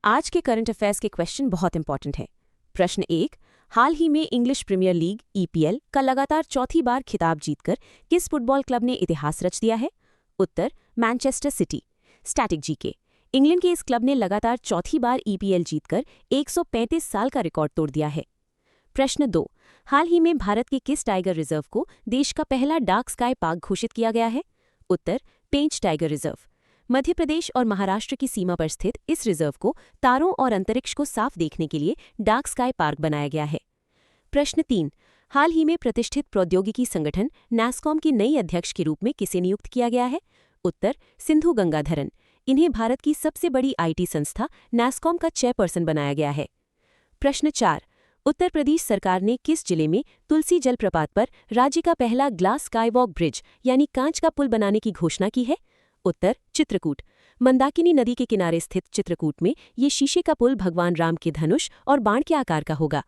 आज के current affairs के क्वेश्चन बहुत इंपॉर्टेंट है। प्रश्न 1, हाल ही में इंग्लिश प्रीमियर लीग ईपीएल का लगातार चौथी बार खिताब जीतकर किस फुटबॉल क्लब ने इतिहास रच दिया है? उत्तर, Manchester City. Static GK. England के इस क्लब ने लगातार चौथी बार ईपीएल जीतकर 135 साल का रिकॉर्ड तोड़ दिया है। प्रश्न 2, हाल ही में भारत के किस टाइगर रिजर्व को देश का पहला डार्क स्काई पार्क घोषित किया गया है? उत्तर, पेंच टाइगर रिजर्व। मध्य प्रदेश और महाराष्ट्र की सीमा पर स्थित इस रिजर्व को तारों और अंतरिक्ष को साफ देखने के लिए डार्क स्काई पार्क बनाया गया है। प्रश्न 3, हाल ही में प्रतिष्ठित प्रौद्योगिकी संगठन नैस्कॉम की नई अध्यक्ष के रूप में किसे नियुक्त किया गया है? उत्तर, सिंधु गंगाधरन। इन्हें भारत की सबसे बड़ी आईटी संस्था नैस्कॉम का चेयरपर्सन बनाया गया है। प्रश्न 4, उत्तर प्रदेश सरकार ने किस जिले में तुलसी जलप्रपात पर राज्य का पहला ग्लास स्काईवॉक ब्रिज यानी कांच का पुल बनाने की घोषणा की है? उत्तर, चित्रकूट। मंदाकिनी नदी के किनारे स्थित चित्रकूट में ये शीशे का पुल भगवान राम के धनुष और बाण के आकार का होगा।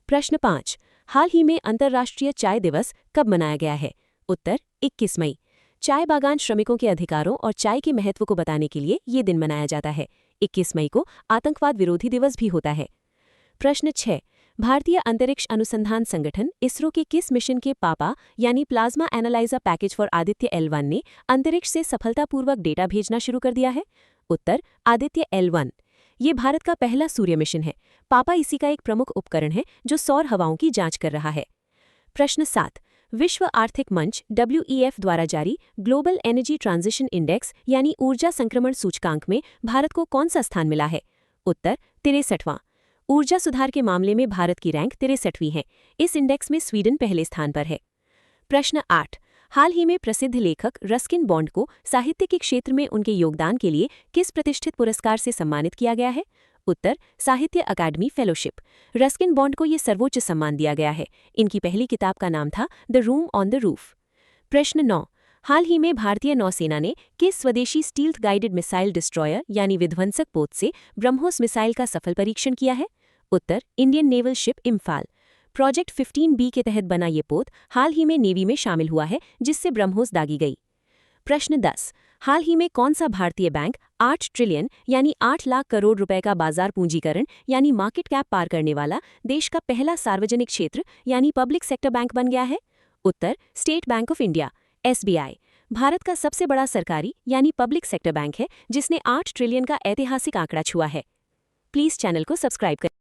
प्रश्न 5, हाल ही में अंतर्राष्ट्रीय चाय दिवस कब मनाया गया है? उत्तर, 21 मई। चाय बागान श्रमिकों के अधिकारों और चाय के महत्व को बताने के लिए ये दिन मनाया जाता है। 21 मई को आतंकवाद विरोधी दिवस भी होता है। प्रश्न 6, भारतीय अंतरिक्ष अनुसंधान संगठन इसरो के किस मिशन के पापा यानी plasma analyser package for Aditya L1 ने अंतरिक्ष से सफलतापूर्वक डेटा भेजना शुरू कर दिया है? उत्तर, आदित्य L1। ये भारत का पहला सूर्य मिशन है। पापा इसी का एक प्रमुख उपकरण है जो सौर हवाओं की जांच कर रहा है। प्रश्न 7, विश्व आर्थिक मंच WEF द्वारा जारी ग्लोबल एनर्जी ट्रांजिशन इंडेक्स यानी ऊर्जा संक्रमण सूचकांक में भारत को कौन सा स्थान मिला है? उत्तर, 63वां। ऊर्जा सुधार के मामले में भारत की रैंक 63वीं है। इस इंडेक्स में स्वीडन पहले स्थान पर है। प्रश्न 8, हाल ही में प्रसिद्ध लेखक रस्किन बॉन्ड को साहित्य के क्षेत्र में उनके योगदान के लिए किस प्रतिष्ठित पुरस्कार से सम्मानित किया गया है? उत्तर, साहित्य अकादमी फेलोशिप। रस्किन बॉन्ड को यह सर्वोच्च सम्मान दिया गया है। इनकी पहली किताब का नाम था the room on the roof. प्रश्न 9, हाल ही में भारतीय नौसेना ने किस स्वदेशी स्टील्थ गाइडेड मिसाइल डिस्ट्रॉयर यानी विध्वंसक पोत से ब्रह्मोस मिसाइल का सफल परीक्षण किया है? उत्तर, Indian naval ship Imphal. Project 15B के तहत बना ये पोत हाल ही में नेवी में शामिल हुआ है, जिससे ब्रह्मोस दागी गई। प्रश्न 10, हाल ही में कौन सा भारतीय बैंक 8 ट्रिलियन यानी 8 लाख करोड़ रुपए का बाजार पूंजीकरण यानी मार्केट कैप पार करने वाला देश का पहला सार्वजनिक क्षेत्र यानी पब्लिक सेक्टर बैंक बन गया है? उत्तर, State Bank of India SBI। भारत का सबसे बड़ा सरकारी यानी पब्लिक सेक्टर बैंक है, जिसने 8 ट्रिलियन का ऐतिहासिक आंकड़ा छुआ है। प्लीज चैनल को सब्सक्राइब करें।